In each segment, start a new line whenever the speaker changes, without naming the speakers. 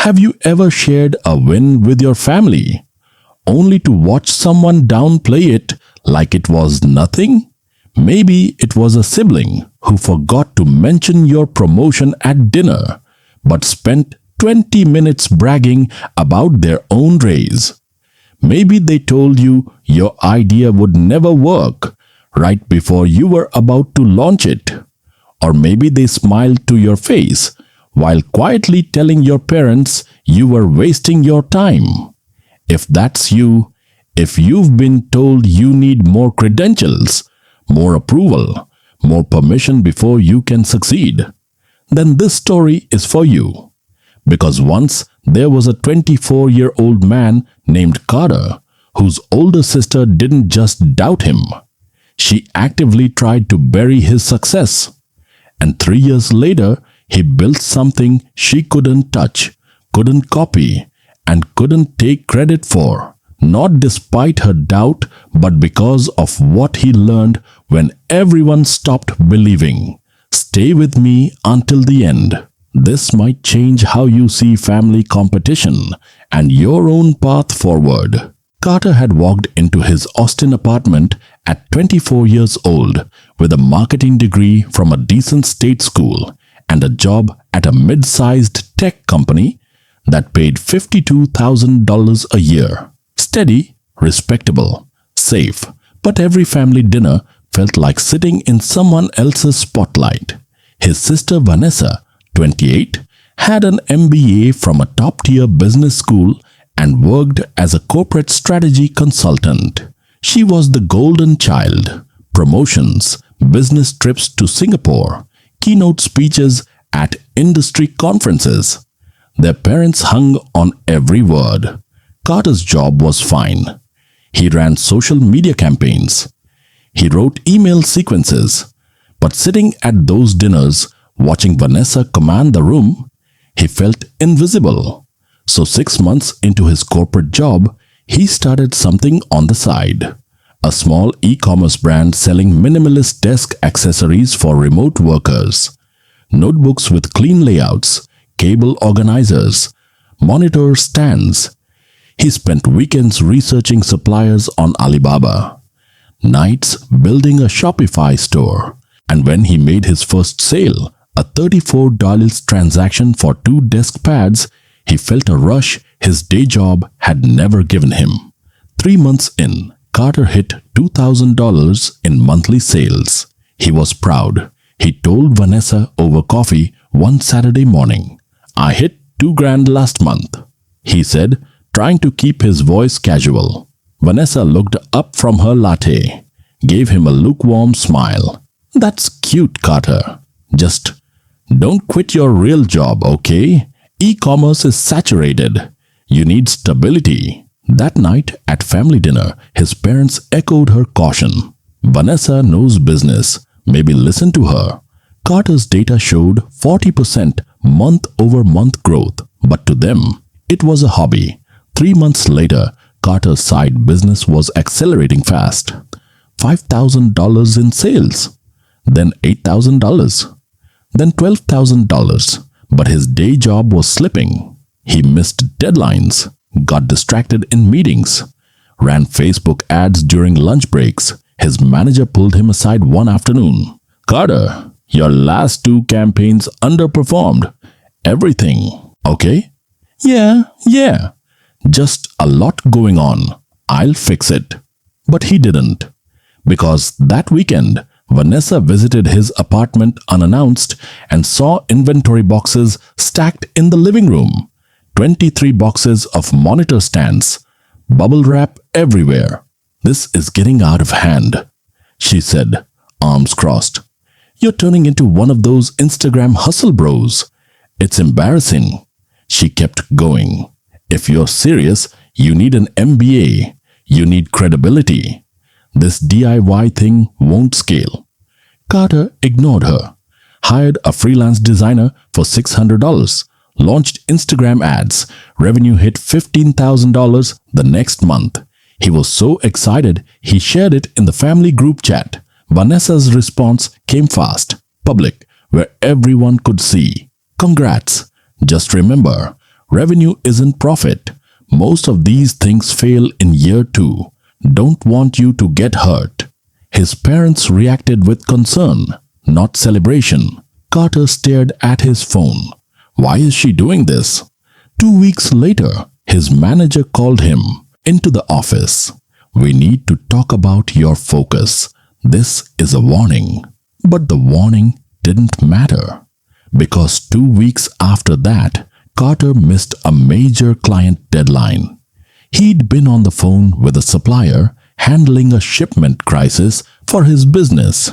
Have you ever shared a win with your family, only to watch someone downplay it like it was nothing? Maybe it was a sibling who forgot to mention your promotion at dinner, but spent 20 minutes bragging about their own raise. Maybe they told you your idea would never work right before you were about to launch it. Or maybe they smiled to your face while quietly telling your parents you were wasting your time. If that's you, if you've been told you need more credentials, more approval, more permission before you can succeed, then this story is for you. Because once there was a 24-year-old man named Carter whose older sister didn't just doubt him. She actively tried to bury his success. And 3 years later, he built something she couldn't touch, couldn't copy, and couldn't take credit for. Not despite her doubt, but because of what he learned when everyone stopped believing. Stay with me until the end. This might change how you see family competition and your own path forward. Carter had walked into his Austin apartment at 24 years old with a marketing degree from a decent state school and a job at a mid-sized tech company that paid $52,000 a year. Steady, respectable, safe, but every family dinner felt like sitting in someone else's spotlight. His sister Vanessa, 28, had an MBA from a top-tier business school and worked as a corporate strategy consultant. She was the golden child. Promotions, business trips to Singapore, keynote speeches at industry conferences. Their parents hung on every word. Carter's job was fine. He ran social media campaigns. He wrote email sequences. But sitting at those dinners, watching Vanessa command the room, he felt invisible. So 6 months into his corporate job, he started something on the side. A small e-commerce brand selling minimalist desk accessories for remote workers. Notebooks with clean layouts, cable organizers, monitor stands. He spent weekends researching suppliers on Alibaba, nights building a Shopify store. And when he made his first sale, a $34 transaction for 2 desk pads, he felt a rush his day job had never given him. 3 months in, Carter hit $2,000 in monthly sales. He was proud. He told Vanessa over coffee one Saturday morning, "I hit $2,000 last month," he said, trying to keep his voice casual. Vanessa looked up from her latte, gave him a lukewarm smile. "That's cute, Carter. Just don't quit your real job, okay? E-commerce is saturated. You need stability." That night at family dinner, his parents echoed her caution. "Vanessa knows business. Maybe listen to her." Carter's data showed 40% month-over-month growth, but to them, it was a hobby. 3 months later, Carter's side business was accelerating fast. $5,000 in sales, then $8,000, then $12,000. But his day job was slipping. He missed deadlines, got distracted in meetings, ran Facebook ads during lunch breaks. His manager pulled him aside one afternoon. "Carter, your last 2 campaigns underperformed. Everything okay?" Yeah. Just a lot going on. I'll fix it." But he didn't. Because that weekend, Vanessa visited his apartment unannounced and saw inventory boxes stacked in the living room. 23 boxes of monitor stands, bubble wrap everywhere. "This is getting out of hand," she said, arms crossed. "You're turning into one of those Instagram hustle bros. It's embarrassing." She kept going. "If you're serious, you need an MBA. You need credibility. This DIY thing won't scale." Carter ignored her, hired a freelance designer for $600, launched Instagram ads. Revenue hit $15,000 the next month. He was so excited, he shared it in the family group chat. Vanessa's response came fast, public, where everyone could see. "Congrats. Just remember, Revenue isn't profit. Most of these things fail in year 2. Don't want you to get hurt. His parents reacted with concern, not celebration. Carter stared at his phone. Why is she doing this? 2 weeks later, his manager called him into the office. We need to talk about your focus. This is a warning. But the warning didn't matter. Because 2 weeks after that, Carter missed a major client deadline. He'd been on the phone with a supplier handling a shipment crisis for his business.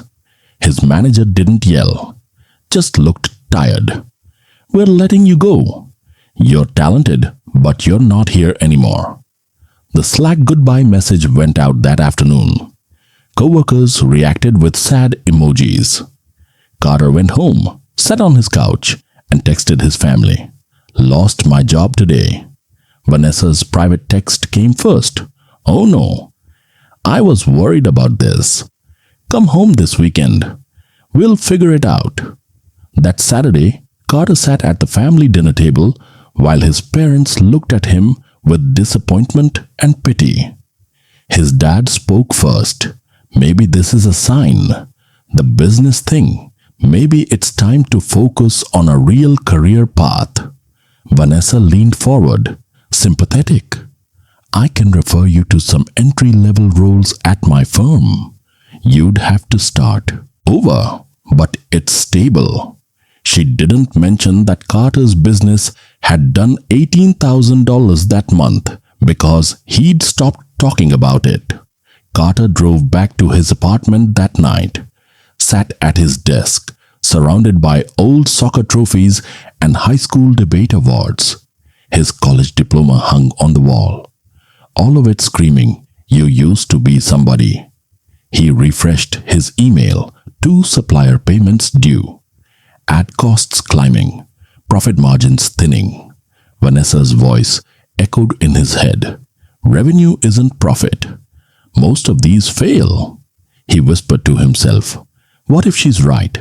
His manager didn't yell, just looked tired. We're letting you go. You're talented, but you're not here anymore. The Slack goodbye message went out that afternoon. Coworkers reacted with sad emojis. Carter went home, sat on his couch, and texted his family. Lost my job today. Vanessa's private text came first. Oh no. I was worried about this. Come home this weekend. We'll figure it out. That Saturday, Carter sat at the family dinner table while his parents looked at him with disappointment and pity. His dad spoke first. Maybe this is a sign. The business thing. Maybe it's time to focus on a real career path. Vanessa leaned forward, sympathetic. I can refer you to some entry-level roles at my firm. You'd have to start over, but it's stable. She didn't mention that Carter's business had done $18,000 that month because he'd stopped talking about it. Carter drove back to his apartment that night, sat at his desk, surrounded by old soccer trophies and high school debate awards. His college diploma hung on the wall, all of it screaming, "You used to be somebody." He refreshed his email. 2 supplier payments due. Ad costs climbing. Profit margins thinning. Vanessa's voice echoed in his head. Revenue isn't profit. Most of these fail. He whispered to himself. What if she's right?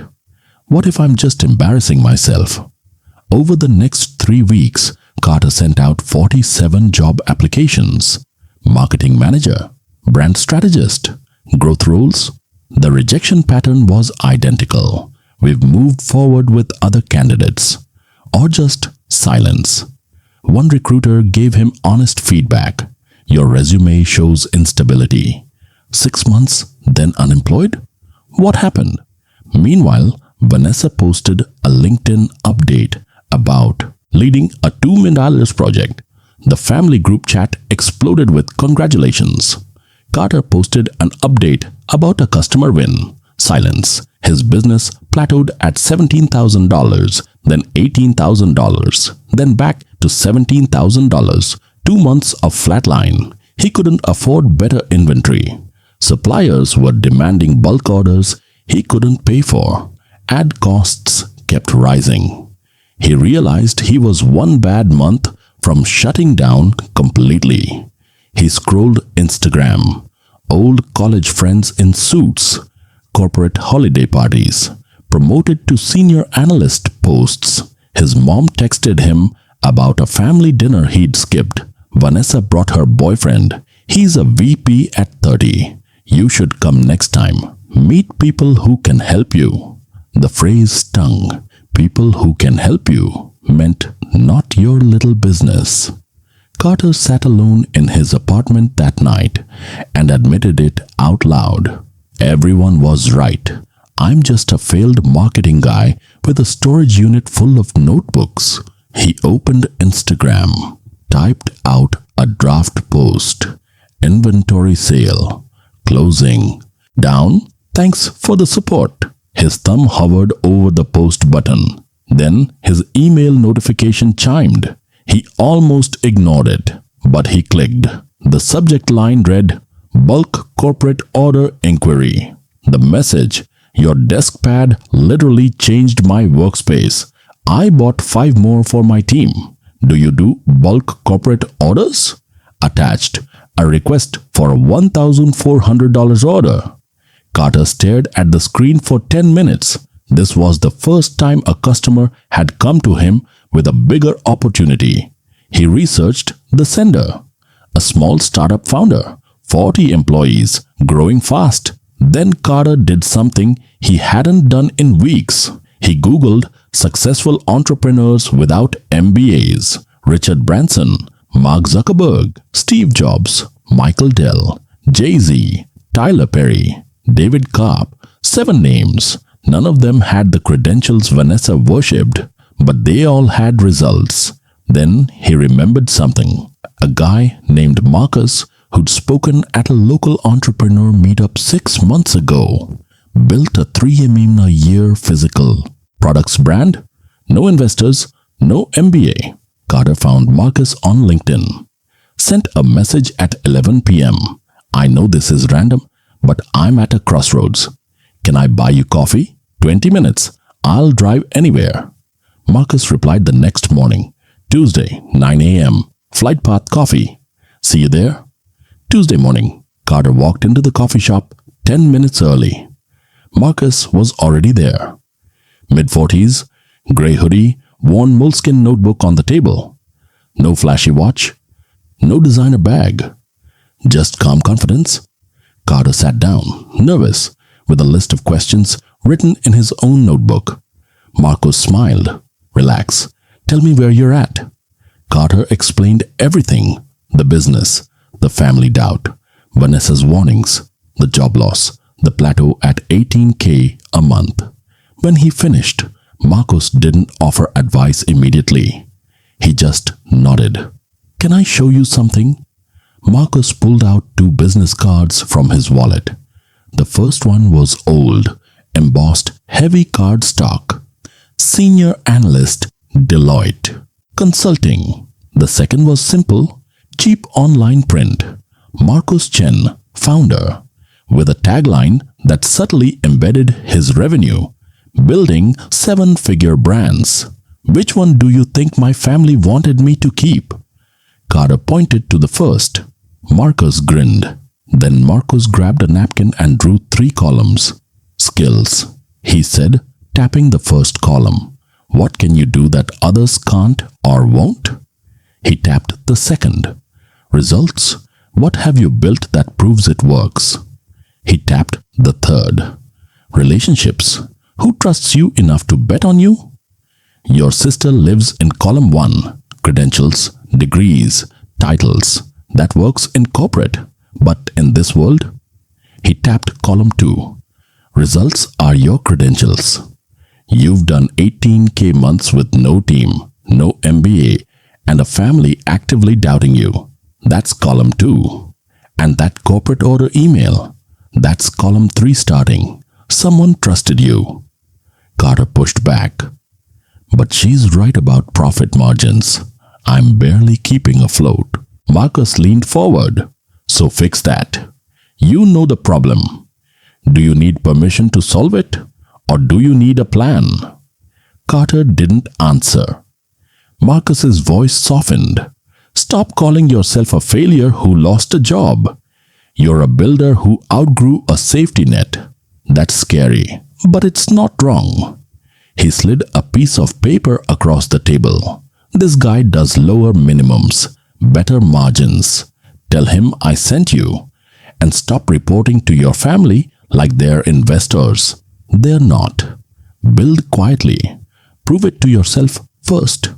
What if I'm just embarrassing myself? Over the next 3 weeks, Carter sent out 47 job applications. Marketing manager, brand strategist, growth roles. The rejection pattern was identical. We've moved forward with other candidates. Or just silence. One recruiter gave him honest feedback. Your resume shows instability. 6 months, then unemployed? What happened? Meanwhile, Vanessa posted a LinkedIn update about leading a $2 million project. The family group chat exploded with congratulations. Carter posted an update about a customer win. Silence. His business plateaued at $17,000, then $18,000, then back to $17,000. 2 months of flatline. He couldn't afford better inventory. Suppliers were demanding bulk orders he couldn't pay for. Ad costs kept rising. He realized he was one bad month from shutting down completely. He scrolled Instagram. Old college friends in suits. Corporate holiday parties. Promoted to senior analyst posts. His mom texted him about a family dinner he'd skipped. Vanessa brought her boyfriend. He's a VP at 30. You should come next time. Meet people who can help you. The phrase stung. People who can help you meant not your little business. Carter sat alone in his apartment that night and admitted it out loud. Everyone was right. I'm just a failed marketing guy with a storage unit full of notebooks. He opened Instagram, typed out a draft post. Inventory sale. Closing. Down. Thanks for the support. His thumb hovered over the post button. Then his email notification chimed. He almost ignored it, but he clicked. The subject line read, Bulk Corporate Order Inquiry. The message, your desk pad literally changed my workspace. I bought 5 more for my team. Do you do bulk corporate orders? Attached, a request for a $1,400 order. Carter stared at the screen for 10 minutes. This was the first time a customer had come to him with a bigger opportunity. He researched the sender, a small startup founder, 40 employees, growing fast. Then Carter did something he hadn't done in weeks. He Googled successful entrepreneurs without MBAs. Richard Branson, Mark Zuckerberg, Steve Jobs, Michael Dell, Jay-Z, Tyler Perry, David Karp. 7 names. None of them had the credentials Vanessa worshipped, but they all had results. Then he remembered something. A guy named Marcus who'd spoken at a local entrepreneur meetup 6 months ago. Built a 3 million a year physical products brand. No investors, no MBA. Carter found Marcus on LinkedIn. Sent a message at 11 p.m. I know this is random, but I'm at a crossroads. Can I buy you coffee? 20 minutes. I'll drive anywhere. Marcus replied the next morning. Tuesday, 9 a.m. Flight path coffee. See you there? Tuesday morning, Carter walked into the coffee shop 10 minutes early. Marcus was already there. Mid-40s, gray hoodie, worn moleskin notebook on the table. No flashy watch, no designer bag. Just calm confidence. Carter sat down, nervous, with a list of questions written in his own notebook. Marcus smiled. Relax. Tell me where you're at. Carter explained everything. The business, the family doubt, Vanessa's warnings, the job loss, the plateau at $18K a month. When he finished, Marcus didn't offer advice immediately. He just nodded. Can I show you something? Marcus pulled out 2 business cards from his wallet. The first one was old, embossed heavy cardstock. Senior Analyst, Deloitte. Consulting. The second was simple, cheap online print. Marcus Chen, founder, with a tagline that subtly embedded his revenue. Building 7-figure brands. Which one do you think my family wanted me to keep? Carter pointed to the first. Marcus grinned. Then Marcus grabbed a napkin and drew 3 columns. Skills, he said, tapping the first column. What can you do that others can't or won't? He tapped the second. Results, what have you built that proves it works? He tapped the third. Relationships, who trusts you enough to bet on you? Your sister lives in column 1. Credentials, degrees, titles. That works in corporate, but in this world? He tapped column 2. Results are your credentials. You've done 18K months with no team, no MBA, and a family actively doubting you. That's column 2. And that corporate order email, that's column 3 starting. Someone trusted you. Carter pushed back. But she's right about profit margins. I'm barely keeping afloat. Marcus leaned forward. So fix that. You know the problem. Do you need permission to solve it? Or do you need a plan? Carter didn't answer. Marcus's voice softened. Stop calling yourself a failure who lost a job. You're a builder who outgrew a safety net. That's scary, but it's not wrong. He slid a piece of paper across the table. This guy does lower minimums, better margins. Tell him I sent you. And stop reporting to your family like they're investors. They're not. Build quietly. Prove it to yourself first.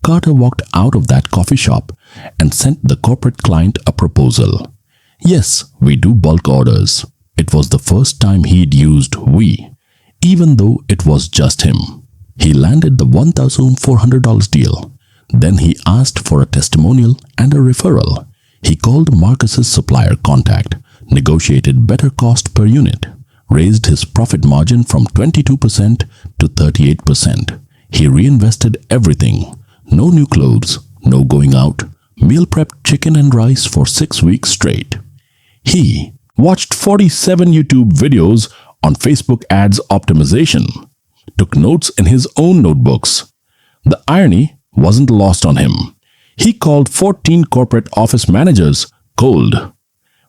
Carter walked out of that coffee shop and sent the corporate client a proposal. Yes, we do bulk orders. It was the first time he'd used we, even though it was just him. He landed the $1,400 deal. Then he asked for a testimonial and a referral. He called Marcus's supplier contact, negotiated better cost per unit, raised his profit margin from 22% to 38%. He reinvested everything. No new clothes, no going out, meal prepped chicken and rice for 6 weeks straight. He watched 47 YouTube videos on Facebook ads optimization, took notes in his own notebooks. The irony wasn't lost on him. He called 14 corporate office managers cold.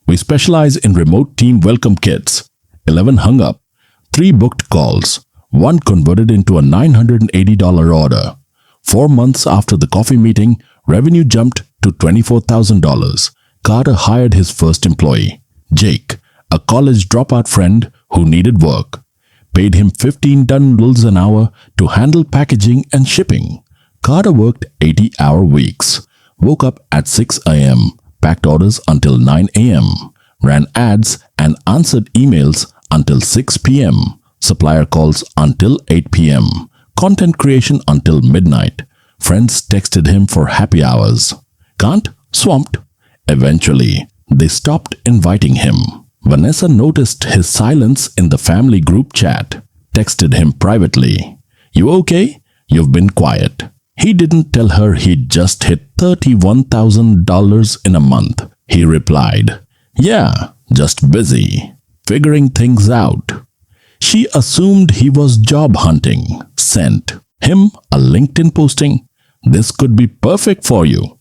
We specialize in remote team welcome kits. 11 hung up, 3 booked calls, 1 converted into a $980 order. 4 months after the coffee meeting, Revenue jumped to $24,000. Carter hired his first employee, Jake, a college dropout friend who needed work. Paid him $15 an hour to handle packaging and shipping. Carter worked 80-hour weeks, woke up at 6 a.m., packed orders until 9 a.m., ran ads and answered emails until 6 p.m., supplier calls until 8 p.m., content creation until midnight. Friends texted him for happy hours. Can't? Swamped. Eventually, they stopped inviting him. Vanessa noticed his silence in the family group chat, texted him privately. You okay? You've been quiet. He didn't tell her he'd just hit $31,000 in a month. He replied, yeah, just busy, figuring things out. She assumed he was job hunting. Sent him a LinkedIn posting. This could be perfect for you.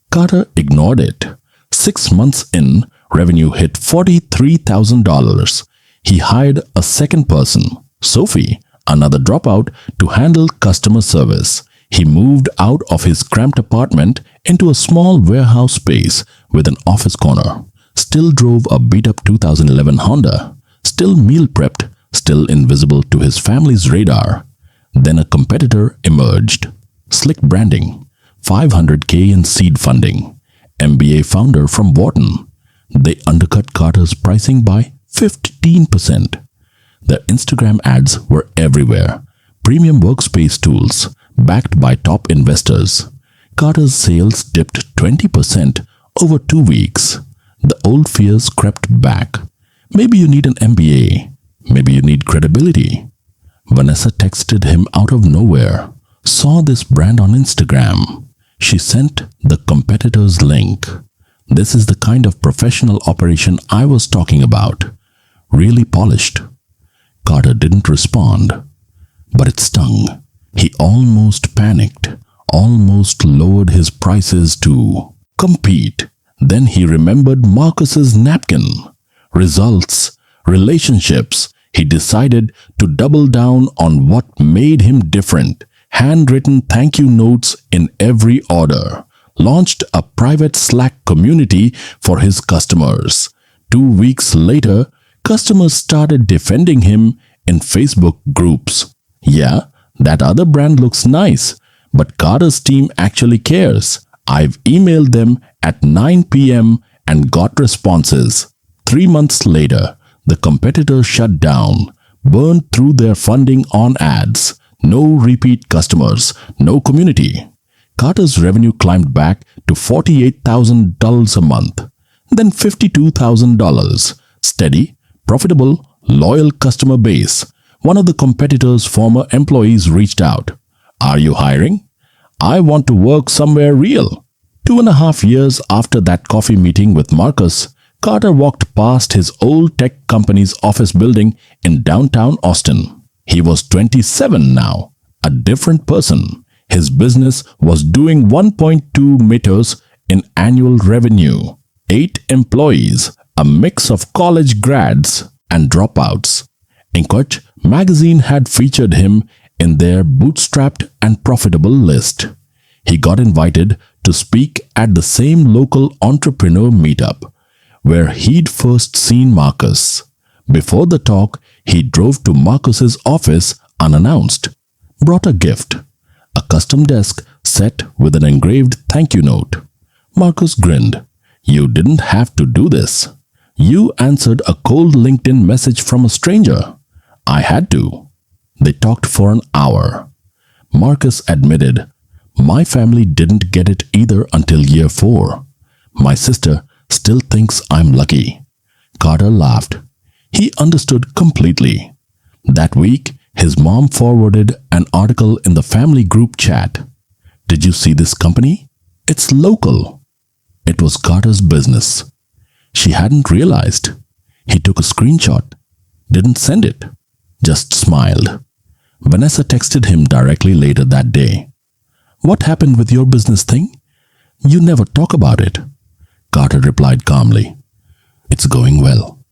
Carter ignored it. 6 months in, revenue hit $43,000. He hired a second person, Sophie, another dropout, to handle customer service. He moved out of his cramped apartment into a small warehouse space with an office corner. Still drove a beat-up 2011 Honda. Still meal prepped, still invisible to his family's radar. Then a competitor emerged. Slick branding, $500K in seed funding, MBA founder from Wharton. They undercut Carter's pricing by 15%. Their Instagram ads were everywhere. Premium workspace tools, backed by top investors. Carter's sales dipped 20% over 2 weeks. The old fears crept back. Maybe you need an MBA. Maybe you need credibility. Vanessa texted him out of nowhere. Saw this brand on Instagram. She sent the competitor's link. This is the kind of professional operation I was talking about. Really polished. Carter didn't respond, but it stung. He almost panicked, almost lowered his prices to compete. Then he remembered Marcus's napkin. Results, relationships. He decided to double down on what made him different. Handwritten thank you notes in every order. Launched a private Slack community for his customers. 2 weeks later, customers started defending him in Facebook groups. Yeah, that other brand looks nice, but Carter's team actually cares. I've emailed them at 9 p.m. and got responses. 3 months later, the competitor shut down, burned through their funding on ads. No repeat customers, no community. Carter's revenue climbed back to $48,000 a month, then $52,000. Steady, profitable, loyal customer base. One of the competitor's former employees reached out. Are you hiring? I want to work somewhere real. 2.5 years after that coffee meeting with Marcus, Carter walked past his old tech company's office building in downtown Austin. He was 27 now, a different person. His business was doing 1.2 meters in annual revenue. 8 employees, a mix of college grads and dropouts. Inkwatch magazine had featured him in their bootstrapped and profitable list. He got invited to speak at the same local entrepreneur meetup, where he'd first seen Marcus. Before the talk, he drove to Marcus's office unannounced. Brought a gift, a custom desk set with an engraved thank you note. Marcus grinned. You didn't have to do this. You answered a cold LinkedIn message from a stranger. I had to. They talked for an hour. Marcus admitted, my family didn't get it either until year 4. My sister still thinks I'm lucky. Carter laughed. He understood completely. That week, his mom forwarded an article in the family group chat. Did you see this company? It's local. It was Carter's business. She hadn't realized. He took a screenshot, didn't send it, just smiled. Vanessa texted him directly later that day. What happened with your business thing? You never talk about it. Carter replied calmly. It's going well.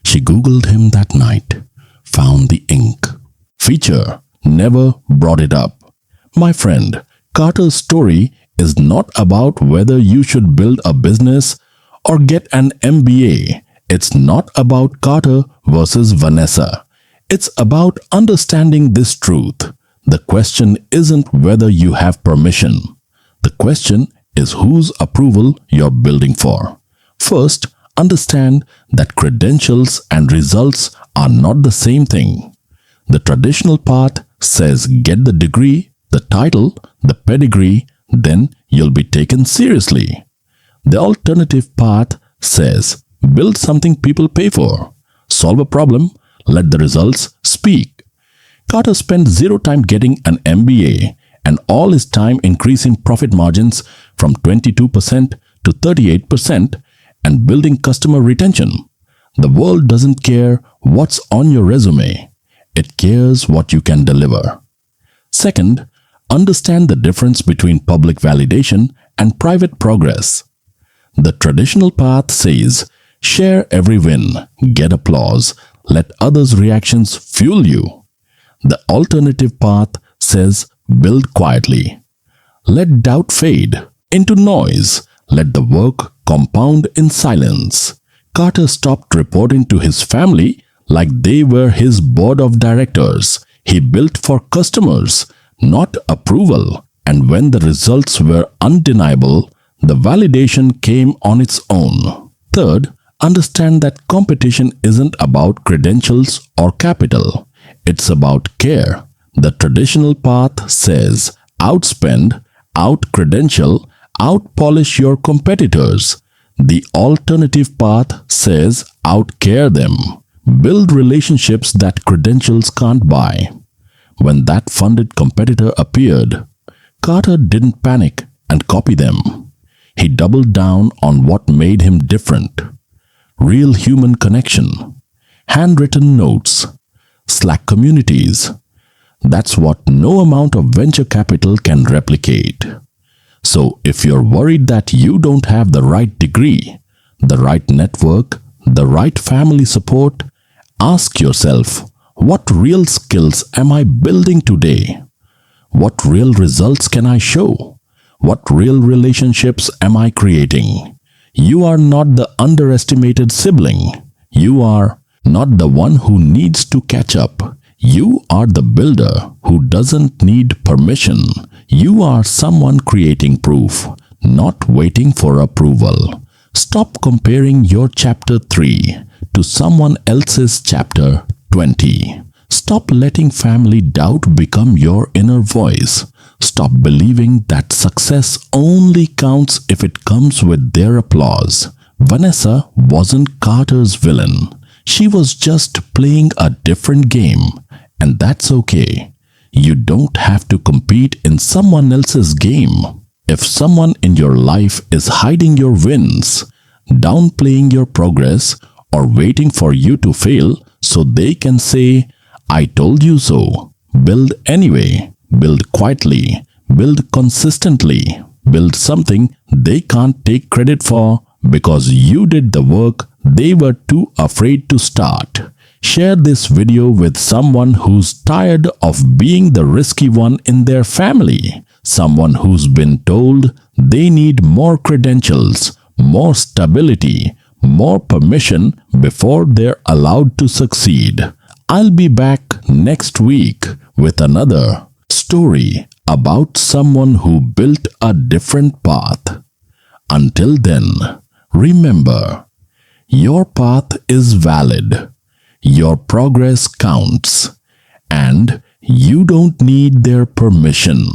She Googled him that night, found the ink. Feature, never brought it up. My friend, Carter's story is not about whether you should build a business or get an MBA. It's not about Carter versus Vanessa. It's about understanding this truth. The question isn't whether you have permission. The question is whose approval you're building for. First, understand that credentials and results are not the same thing. The traditional path says get the degree, the title, the pedigree, then you'll be taken seriously. The alternative path says build something people pay for. Solve a problem, let the results speak. Carter spent zero time getting an MBA and all his time increasing profit margins from 22% to 38% and building customer retention. The world doesn't care what's on your resume. It cares what you can deliver. Second, understand the difference between public validation and private progress. The traditional path says, share every win, get applause, let others' reactions fuel you. The alternative path says, build quietly. Let doubt fade into noise. Let the work compound in silence. Carter stopped reporting to his family like they were his board of directors. He built for customers, not approval. And when the results were undeniable, the validation came on its own. Third, understand that competition isn't about credentials or capital. It's about care. The traditional path says outspend, out-credential, out-polish your competitors. The alternative path says outcare them. Build relationships that credentials can't buy. When that funded competitor appeared, Carter didn't panic and copy them. He doubled down on what made him different. Real human connection, handwritten notes, Slack communities. That's what no amount of venture capital can replicate. So if you're worried that you don't have the right degree, the right network, the right family support, ask yourself, what real skills am I building today? What real results can I show? What real relationships am I creating? You are not the underestimated sibling. You are not the one who needs to catch up. You are the builder who doesn't need permission. You are someone creating proof, not waiting for approval. Stop comparing your chapter 3 to someone else's chapter 20. Stop letting family doubt become your inner voice. Stop believing that success only counts if it comes with their applause. Vanessa wasn't Carter's villain. She was just playing a different game, and that's okay. You don't have to compete in someone else's game. If someone in your life is hiding your wins, downplaying your progress, or waiting for you to fail so they can say, I told you so, build anyway. Build quietly, build consistently, build something they can't take credit for because you did the work they were too afraid to start. Share this video with someone who's tired of being the risky one in their family, someone who's been told they need more credentials, more stability, more permission before they're allowed to succeed. I'll be back next week with another story about someone who built a different path. Until then, remember, your path is valid, your progress counts, and you don't need their permission.